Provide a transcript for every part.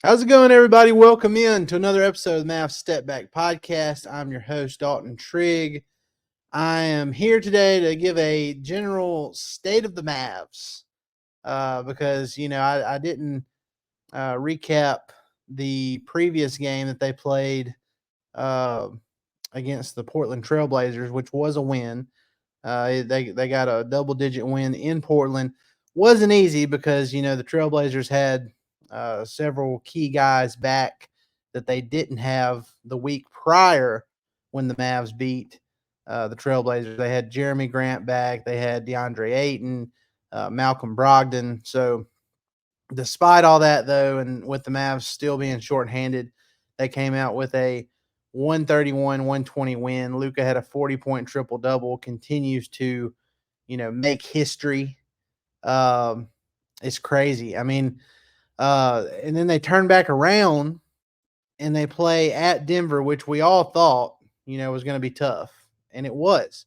How's it going, everybody? Welcome in to another episode of the Mavs Step Back Podcast. I'm your host, Dalton Trigg. I am here today to give a general state of the Mavs because, I didn't recap the previous game that they played uh, against the Portland Trailblazers, which was a win. They got a double-digit win in Portland. Wasn't easy because, the Trailblazers had several key guys back that they didn't have the week prior when the Mavs beat the Trailblazers. They had Jeremy Grant back. They had DeAndre Ayton, Malcolm Brogdon. So despite all that, though, and with the Mavs still being shorthanded, they came out with a 131-120 win. Luka had a 40-point triple-double, continues to, make history. Um, it's crazy. I mean, and then they turn back around and they play at Denver, which we all thought, was going to be tough. And it was.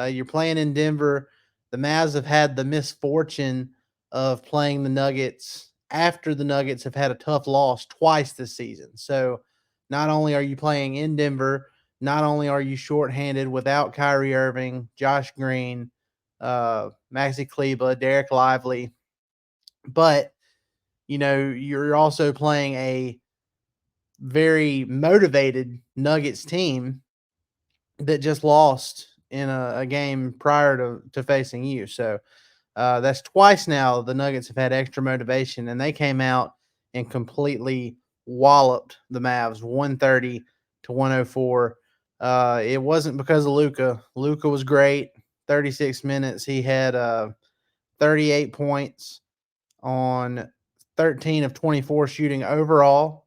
You're playing in Denver. The Mavs have had the misfortune of playing the Nuggets after the Nuggets have had a tough loss twice this season. So not only are you playing in Denver, not only are you shorthanded without Kyrie Irving, Josh Green, Maxi Kleba, Derek Lively, but you're also playing a very motivated Nuggets team that just lost in a game prior to facing you. So that's twice now the Nuggets have had extra motivation, and they came out and completely walloped the Mavs 130-104. It wasn't because of Luka. Luka was great. 36 minutes. He had 38 points on 13 of 24 shooting overall.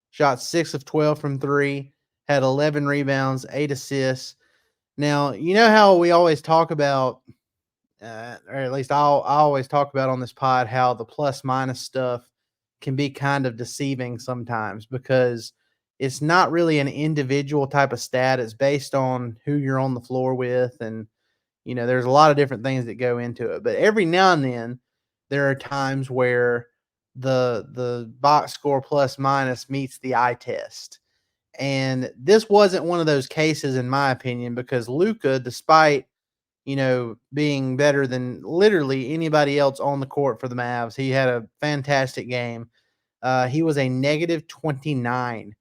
Shot 6 of 12 from three. Had 11 rebounds, 8 assists. Now, you know how we always talk about, or at least I always talk about on this pod, how the plus minus stuff can be kind of deceiving sometimes because it's not really an individual type of stat. It's based on who you're on the floor with. And, there's a lot of different things that go into it. But every now and then, there are times where the box score plus minus meets the eye test. And this wasn't one of those cases, in my opinion, because Luka, despite being better than literally anybody else on the court for the Mavs, he had a fantastic game. He was a negative 29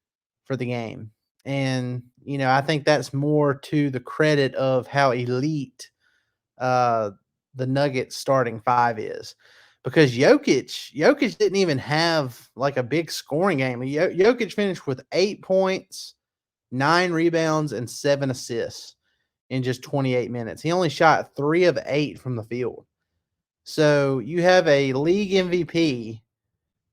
for the game, and I think that's more to the credit of how elite uh, the Nuggets starting five is. Because Jokic didn't even have like a big scoring game. Jokic finished with 8 points, 9 rebounds, and 7 assists in just 28 minutes. He only shot 3 of 8 from the field. So you have a league MVP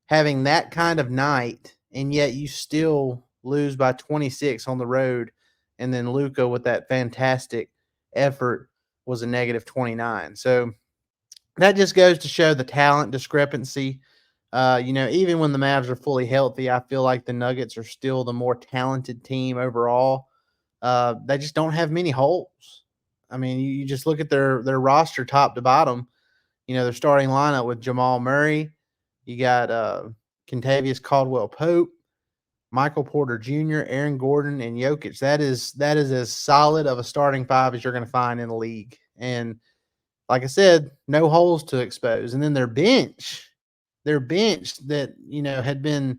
having that kind of night, and yet you still lose by 26 on the road. And then Luka, with that fantastic effort, was a negative 29. So that just goes to show the talent discrepancy. Even when the Mavs are fully healthy, I feel like the Nuggets are still the more talented team overall. They just don't have many holes. I mean, you just look at their roster top to bottom. Their starting lineup with Jamal Murray. You got Kentavious Caldwell-Pope, Michael Porter Jr., Aaron Gordon, and Jokic. That is as solid of a starting five as you're going to find in the league. And like I said, no holes to expose. And then their bench that, had been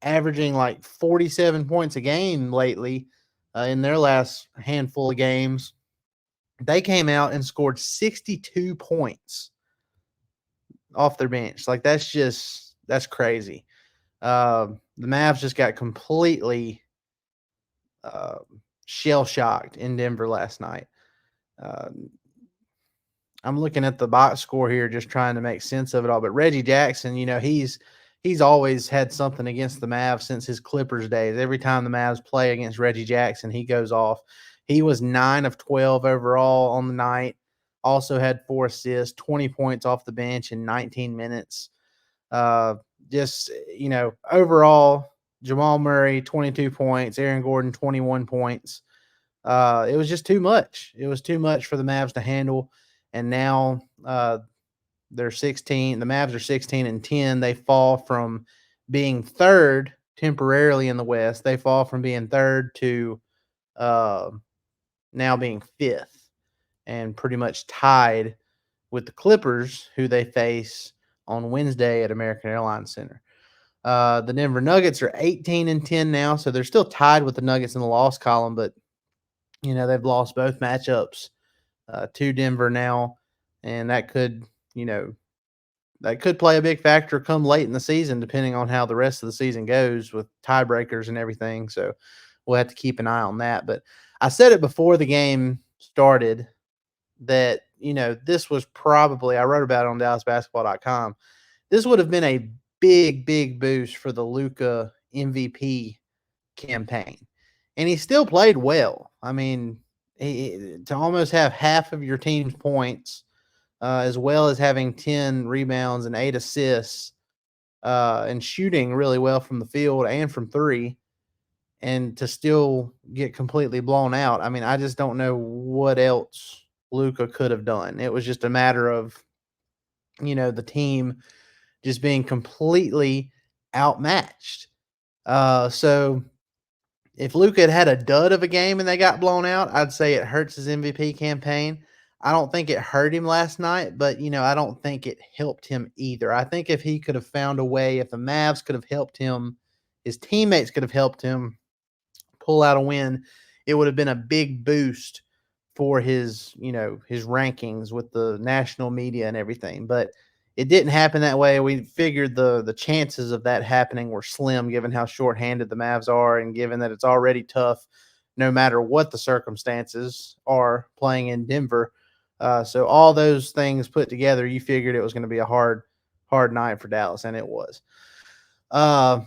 averaging like 47 points a game lately in their last handful of games, they came out and scored 62 points off their bench. Like, that's crazy. The Mavs just got completely uh, shell shocked in Denver last night. Uh, I'm looking at the box score here, just trying to make sense of it all. But Reggie Jackson, he's always had something against the Mavs since his Clippers days. Every time the Mavs play against Reggie Jackson, he goes off. He was 9 of 12 overall on the night. Also had 4 assists, 20 points off the bench in 19 minutes. Just, overall, Jamal Murray, 22 points, Aaron Gordon, 21 points. It was just too much. It was too much for the Mavs to handle. And now they're 16. The Mavs are 16-10. They fall from being third temporarily in the West. They fall from being third to uh, now being fifth and pretty much tied with the Clippers, who they face on Wednesday at American Airlines Center. The Denver Nuggets are 18-10 now, so they're still tied with the Nuggets in the loss column, but they've lost both matchups to Denver now, and you know, that could play a big factor come late in the season, depending on how the rest of the season goes with tiebreakers and everything. So we'll have to keep an eye on that. But I said it before the game started that, this was probably, I wrote about it on DallasBasketball.com. This would have been a big, big boost for the Luka MVP campaign. And he still played well. I mean, to almost have half of your team's points, as well as having 10 rebounds and 8 assists, and shooting really well from the field and from three, and to still get completely blown out. I mean, I just don't know what else Luka could have done. It was just a matter of, the team just being completely outmatched. So if Luka had a dud of a game and they got blown out, I'd say it hurts his MVP campaign. I don't think it hurt him last night, but I don't think it helped him either. I think if he could have found a way, if the Mavs could have helped him, his teammates could have helped him pull out a win, it would have been a big boost for his rankings with the national media and everything. But it didn't happen that way. We figured the chances of that happening were slim, given how shorthanded the Mavs are, and given that it's already tough, no matter what the circumstances are playing in Denver. So all those things put together, you figured it was going to be a hard night for Dallas, and it was. A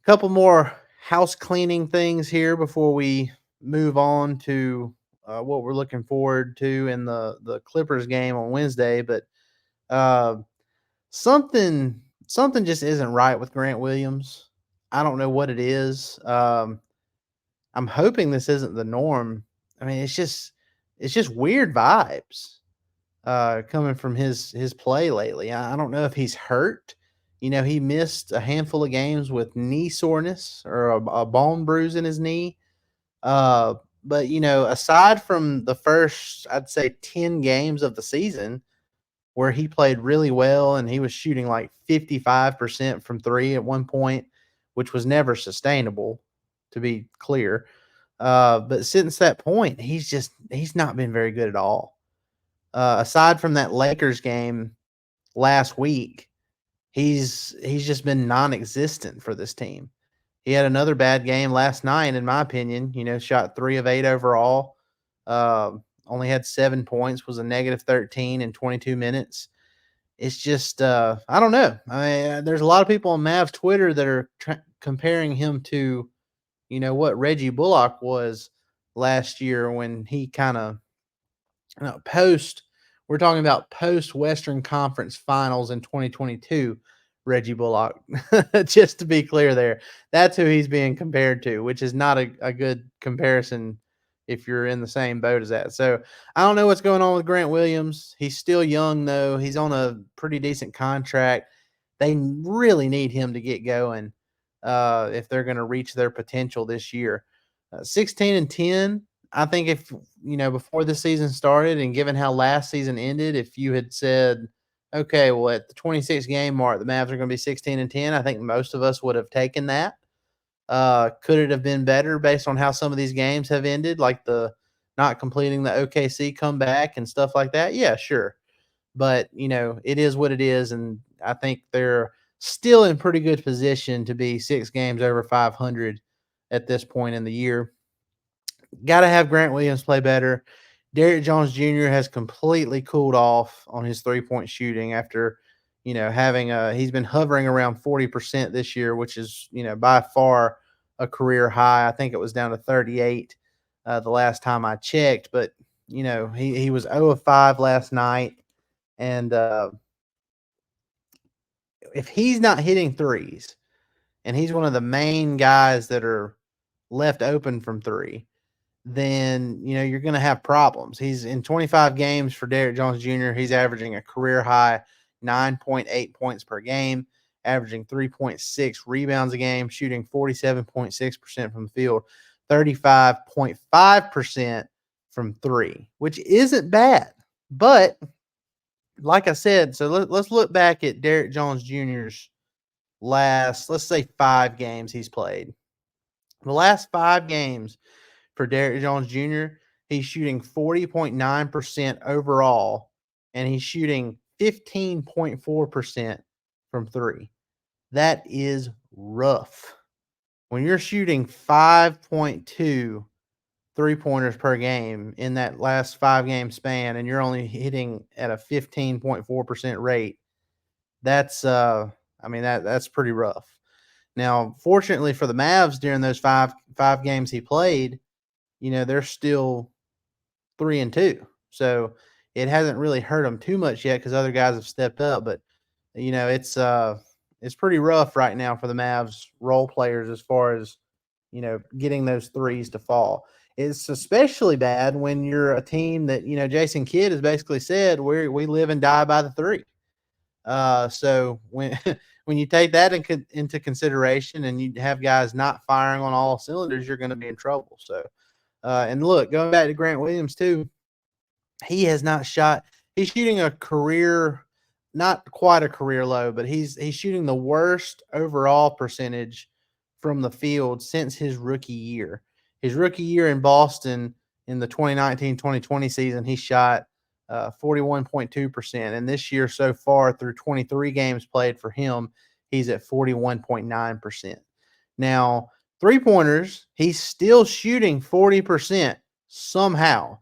couple more house cleaning things here before we move on to what we're looking forward to in the Clippers game on Wednesday. But uh, something just isn't right with Grant Williams. I don't know what it is. I'm hoping this isn't the norm. I mean, it's just weird vibes coming from his play lately. I don't know if he's hurt. He missed a handful of games with knee soreness or a bone bruise in his knee. Uh, but aside from the first, I'd say 10 games of the season where he played really well and he was shooting like 55% from three at one point, which was never sustainable, to be clear. But since that point, he's not been very good at all. Aside from that Lakers game last week, he's just been non-existent for this team. He had another bad game last night, in my opinion. Shot 3 of 8 overall. Only had 7 points. Was a -13 in 22 minutes. It's just I don't know. I mean, there's a lot of people on Mavs Twitter that are comparing him to what Reggie Bullock was last year when he kind of post we're talking about post Western Conference Finals in 2022, Reggie Bullock. Just to be clear there, that's who he's being compared to, which is not a good comparison if you're in the same boat as that. So I don't know what's going on with Grant Williams. He's still young, though. He's on a pretty decent contract. They really need him to get going if they're going to reach their potential this year. 16-10. I think if before the season started and given how last season ended, if you had said, okay, well at the 26th game mark, the Mavs are going to be 16-10, I think most of us would have taken that. Could it have been better based on how some of these games have ended, like the not completing the OKC comeback and stuff like that? Yeah, sure. But it is what it is, and I think they're still in pretty good position to be 6 games over 500 at this point in the year. Got to have Grant Williams play better. Derrick Jones Jr. has completely cooled off on his 3-point shooting after, having he's been hovering around 40% this year, which is, by far a career high. I think it was down to 38 the last time I checked, but he was 0 of 5 last night, and if he's not hitting threes, and he's one of the main guys that are left open from three, then you're going to have problems. He's in 25 games for Derrick Jones Jr. He's averaging a career high 9.8 points per game averaging 3.6 rebounds a game, shooting 47.6% from the field, 35.5% from three, which isn't bad. But like I said, so let's look back at Derrick Jones Jr.'s last, let's say 5 games he's played. The last 5 games for Derrick Jones Jr., he's shooting 40.9% overall, and he's shooting 15.4% from three. That is rough. When you're shooting 5.2 3-pointers per game in that last 5-game span, and you're only hitting at a 15.4% rate, that's that's pretty rough. Now, fortunately for the Mavs, during those five games he played, they're still 3-2. So it hasn't really hurt them too much yet because other guys have stepped up. But it's pretty rough right now for the Mavs role players as far as getting those threes to fall. It's especially bad when you're a team that Jason Kidd has basically said we live and die by the three. So when when you take that into consideration and you have guys not firing on all cylinders, you're going to be in trouble. So, and look, going back to Grant Williams too, he has not shot. He's shooting a career, not quite a career low, but he's shooting the worst overall percentage from the field since his rookie year. His rookie year in Boston in the 2019-2020 season, he shot 41.2%. And this year so far, through 23 games played for him, he's at 41.9%. Now, three-pointers, he's still shooting 40% somehow.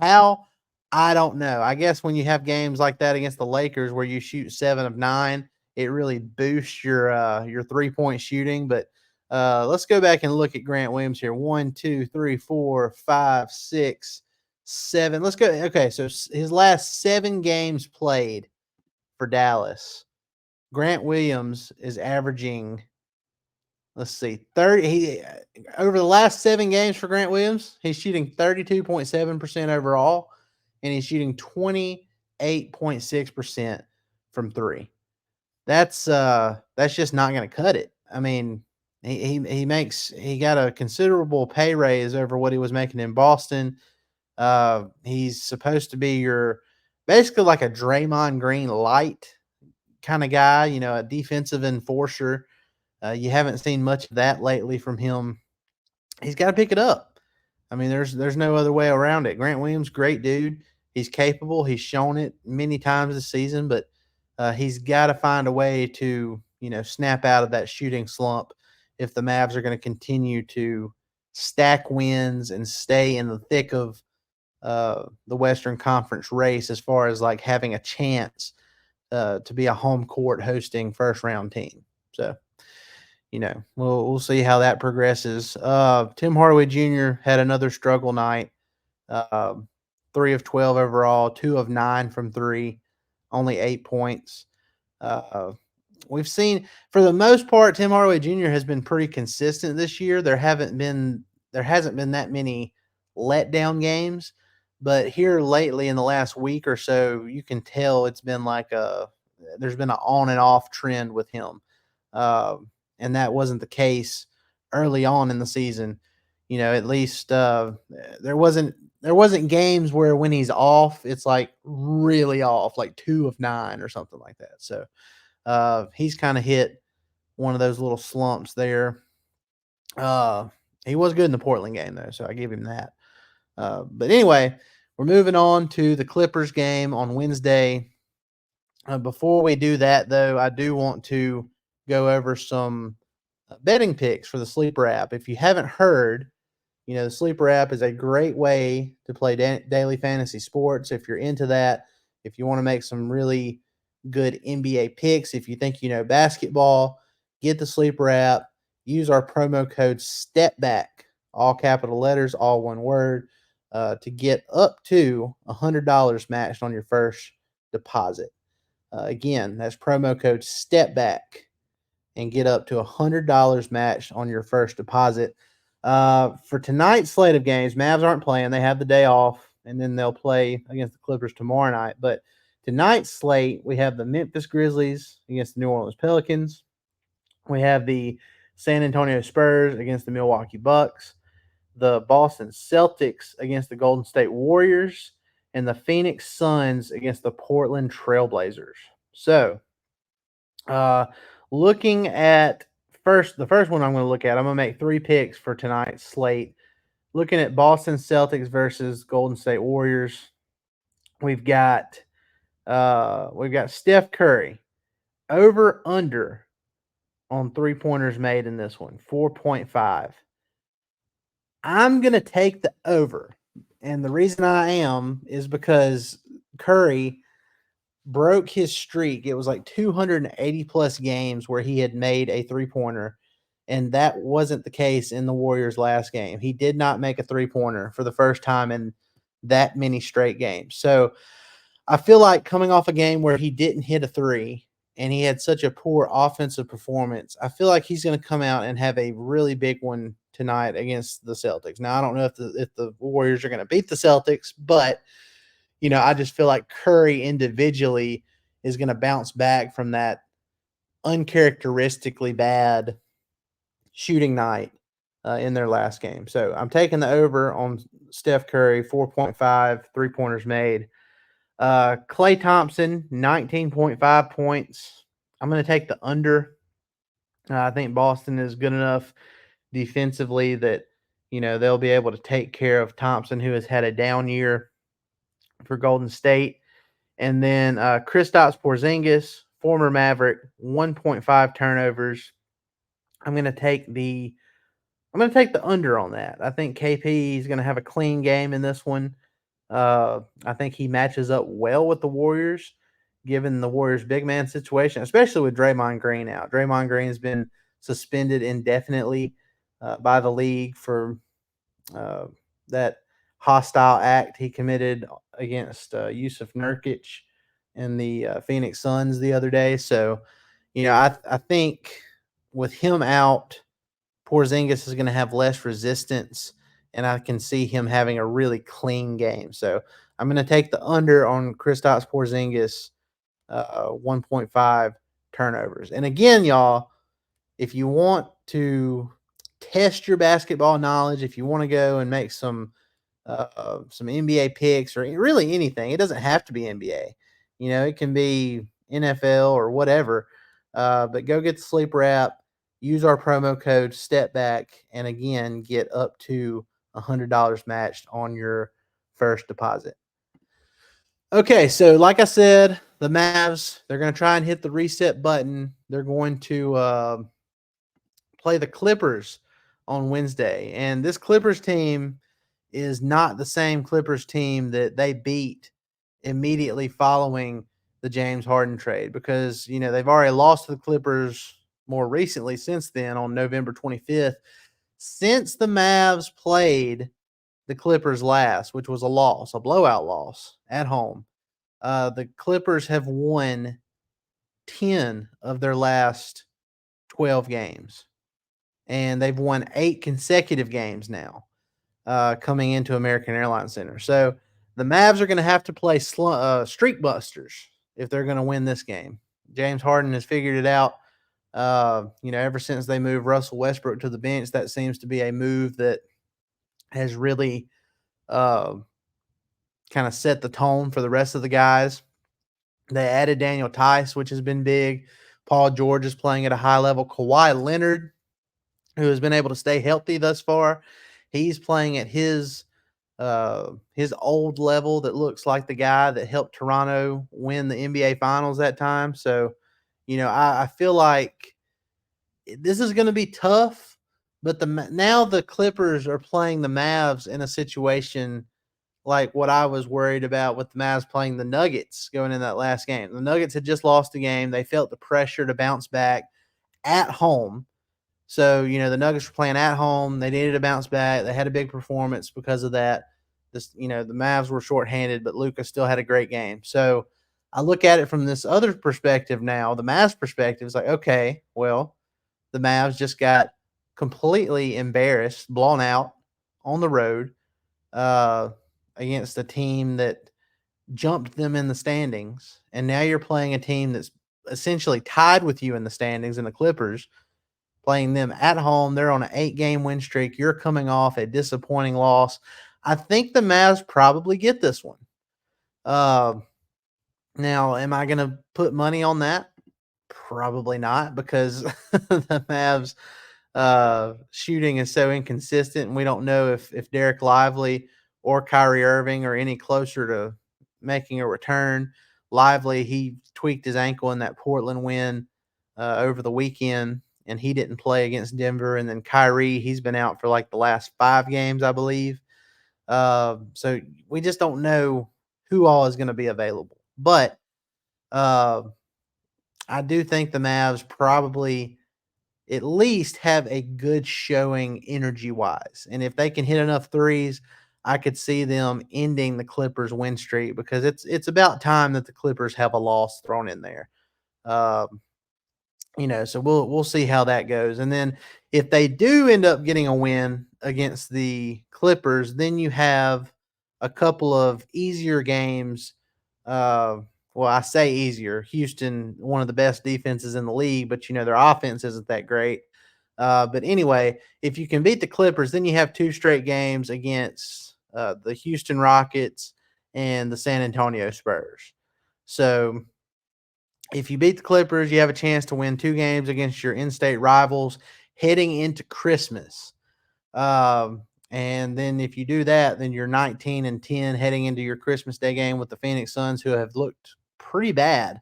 How? I don't know. I guess when you have games like that against the Lakers where you shoot 7 of 9, it really boosts your 3-point shooting. But let's go back and look at Grant Williams here. 1, 2, 3, 4, 5, 6, 7. Let's go. Okay, so his last 7 games played for Dallas, Grant Williams is averaging, let's see, 30. Over the last 7 games for Grant Williams, he's shooting 32.7% overall, and he's shooting 28.6% from three. That's just not going to cut it. I mean, he got a considerable pay raise over what he was making in Boston. He's supposed to be basically like a Draymond Green light kind of guy, a defensive enforcer. You haven't seen much of that lately from him. He's got to pick it up. I mean, there's no other way around it. Grant Williams, great dude. He's capable. He's shown it many times this season, but he's got to find a way to, snap out of that shooting slump if the Mavs are going to continue to stack wins and stay in the thick of the Western Conference race as far as like having a chance to be a home court hosting first round team. So, we'll see how that progresses. Tim Hardaway Jr. had another struggle night. 3 of 12 overall, 2 of 9 from three, only 8 points. We've seen, for the most part, Tim Hardaway Jr. has been pretty consistent this year. There hasn't been that many letdown games, but here lately in the last week or so, you can tell it's been like there's been an on and off trend with him. And that wasn't the case early on in the season. At least there wasn't games where when he's off, it's like really off, like 2 of 9 or something like that. So he's kind of hit one of those little slumps there. He was good in the Portland game though, so I give him that. But anyway, we're moving on to the Clippers game on Wednesday. Before we do that, though, I do want to go over some betting picks for the Sleeper app. If you haven't heard, the Sleeper app is a great way to play daily fantasy sports. If you're into that, if you want to make some really good NBA picks, if you think you know basketball, get the Sleeper app. Use our promo code STEPBACK, all capital letters, all one word, to get up to $100 matched on your first deposit. Again, that's promo code STEPBACK and get up to $100 matched on your first deposit. For tonight's slate of games, Mavs aren't playing. They have the day off, and then they'll play against the Clippers tomorrow night. But tonight's slate, we have the Memphis Grizzlies against the New Orleans Pelicans. We have the San Antonio Spurs against the Milwaukee Bucks, the Boston Celtics against the Golden State Warriors, and the Phoenix Suns against the Portland Trailblazers. So, uh, looking at the first one I'm going to look at, I'm going to make 3 picks for tonight's slate. Looking at Boston Celtics versus Golden State Warriors, we've got Steph Curry over under on 3-pointers made in this one, 4.5. I'm going to take the over. And the reason I am is because Curry broke his streak. It was like 280 plus games where he had made a 3-pointer. And that wasn't the case in the Warriors' last game. He did not make a 3-pointer for the first time in that many straight games. So I feel like coming off a game where he didn't hit a 3 and he had such a poor offensive performance, I feel like he's going to come out and have a really big one tonight against the Celtics. Now, I don't know if the Warriors are going to beat the Celtics, but I just feel like Curry individually is going to bounce back from that uncharacteristically bad shooting night in their last game. So I'm taking the over on Steph Curry, 4.5 3-pointers made. Klay Thompson, 19.5 points. I'm going to take the under. I think Boston is good enough defensively that, they'll be able to take care of Thompson, who has had a down year for Golden State. And then Kristaps Porzingis, former Maverick, 1.5 turnovers. I'm going to take the under on that. I think KP is going to have a clean game in this one. I think he matches up well with the Warriors, given the Warriors' big man situation, especially with Draymond Green out. Draymond Green has been suspended indefinitely by the league for that hostile act he committed against Yusuf Nurkic and the Phoenix Suns the other day. So, I think with him out, Porzingis is going to have less resistance, and I can see him having a really clean game. So I'm going to take the under on Kristaps Porzingis, 1.5 turnovers. And again, y'all, if you want to test your basketball knowledge, if you want to go and make some NBA picks or really anything, it doesn't have to be NBA. It can be NFL or whatever. But go get the sleeper app. Use our promo code STEPBACK, and again, get up to $100 matched on your first deposit. Okay, so like I said, the Mavs, they're going to try and hit the reset button. They're going to play the Clippers on Wednesday. And this Clippers team is not the same Clippers team that they beat immediately following the James Harden trade, because, they've already lost to the Clippers more recently since then on November 25th. Since the Mavs played the Clippers last, which was a blowout loss at home, the Clippers have won 10 of their last 12 games, and they've won 8 consecutive games now coming into American Airlines Center. So the Mavs are going to have to play streak busters if they're going to win this game. James Harden has figured it out. Ever since they moved Russell Westbrook to the bench, that seems to be a move that has really kind of set the tone for the rest of the guys. They added Daniel Tice, which has been big. Paul George is playing at a high level. Kawhi Leonard, who has been able to stay healthy thus far, he's playing at his old level that looks like the guy that helped Toronto win the NBA Finals that time. So, I feel like this is going to be tough, but now the Clippers are playing the Mavs in a situation like what I was worried about with the Mavs playing the Nuggets going in that last game. The Nuggets had just lost the game. They felt the pressure to bounce back at home. So, the Nuggets were playing at home. They needed to bounce back. They had a big performance because of that. The Mavs were shorthanded, but Luka still had a great game. So I look at it from this other perspective now. The Mavs perspective is like, okay, well, the Mavs just got completely embarrassed, blown out on the road uh, against a team that jumped them in the standings. And now you're playing a team that's essentially tied with you in the standings in the Clippers. playing them at home. They're on an 8-game win streak. You're coming off a disappointing loss. I think the Mavs probably get this one. Uh, Now, am I going to put money on that? Probably not, because the Mavs shooting is so inconsistent, and we don't know if Derek Lively or Kyrie Irving are any closer to making a return. Lively, he tweaked his ankle in that Portland win over the weekend, and he didn't play against Denver. And then Kyrie, he's been out for like the last 5 games, I believe. So we just don't know who all is going to be available. But uh, I do think the Mavs probably at least have a good showing energy wise. And if they can hit enough threes, I could see them ending the Clippers win streak, because it's about time that the Clippers have a loss thrown in there. Um, so we'll see how that goes. And then if they do end up getting a win against the Clippers, then you have a couple of easier games. Uh, well, I say easier. Houston, one of the best defenses in the league, but their offense isn't that great. But anyway, if you can beat the Clippers, then you have 2 straight games against the Houston Rockets and the San Antonio Spurs. So if you beat the Clippers, you have a chance to win 2 games against your in-state rivals heading into Christmas. And then if you do that, then you're 19-10 heading into your Christmas Day game with the Phoenix Suns, who have looked pretty bad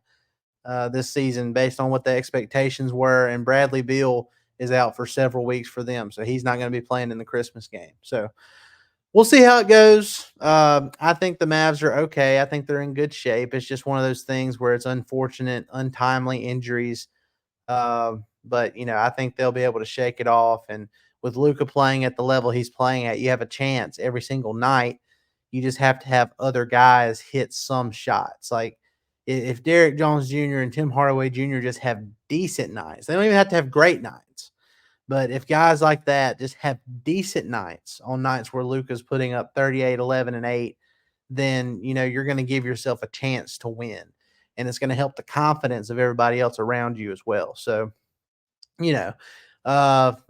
this season based on what the expectations were. And Bradley Beal is out for several weeks for them, so he's not going to be playing in the Christmas game. So we'll see how it goes. I think the Mavs are okay. I think they're in good shape. It's just one of those things where it's unfortunate, untimely injuries. But I think they'll be able to shake it off. And with Luka playing at the level he's playing at, you have a chance every single night. You just have to have other guys hit some shots. Like if Derek Jones Jr. and Tim Hardaway Jr. just have decent nights, they don't even have to have great nights. But if guys like that just have decent nights, on nights where Luka's putting up 38, 11, and 8, then you're going to give yourself a chance to win. And it's going to help the confidence of everybody else around you as well. So,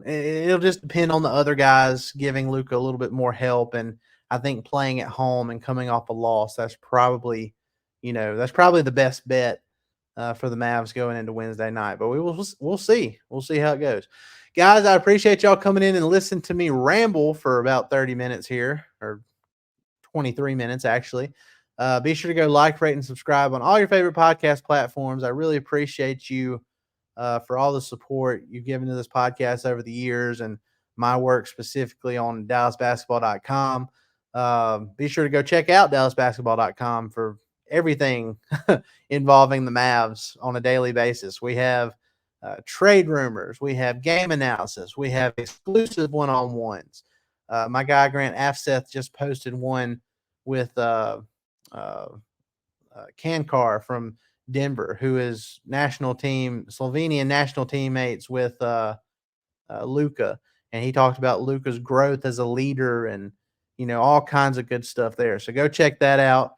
it'll just depend on the other guys giving Luka a little bit more help. And I think playing at home and coming off a loss, that's probably the best bet for the Mavs going into Wednesday night. But we'll see. We'll see how it goes. Guys, I appreciate y'all coming in and listening to me ramble for about 30 minutes here, or 23 minutes actually. Be sure to go like, rate, and subscribe on all your favorite podcast platforms. I really appreciate you for all the support you've given to this podcast over the years, and my work specifically on DallasBasketball.com. Be sure to go check out DallasBasketball.com for everything involving the Mavs on a daily basis. We have trade rumors, we have game analysis, we have exclusive one-on-ones. My guy Grant Afseth just posted one with Kankar from Denver, who is Slovenian national teammates with Luka, and he talked about Luka's growth as a leader, and all kinds of good stuff there. So go check that out.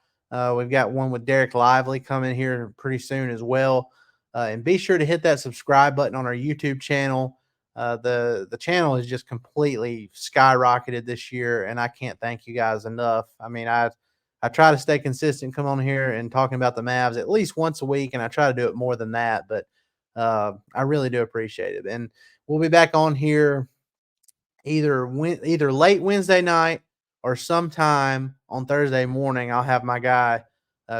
We've got one with Derek Lively coming here pretty soon as well. And be sure to hit that subscribe button on our YouTube channel. The channel has just completely skyrocketed this year, and I can't thank you guys enough. I mean, I try to stay consistent, come on here and talking about the Mavs at least once a week, and I try to do it more than that, but I really do appreciate it. And we'll be back on here either late Wednesday night or sometime on Thursday morning. I'll have my guy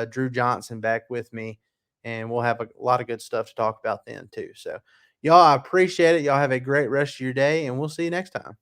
Drew Johnson back with me, and we'll have a lot of good stuff to talk about then too. So y'all, I appreciate it. Y'all have a great rest of your day, and we'll see you next time.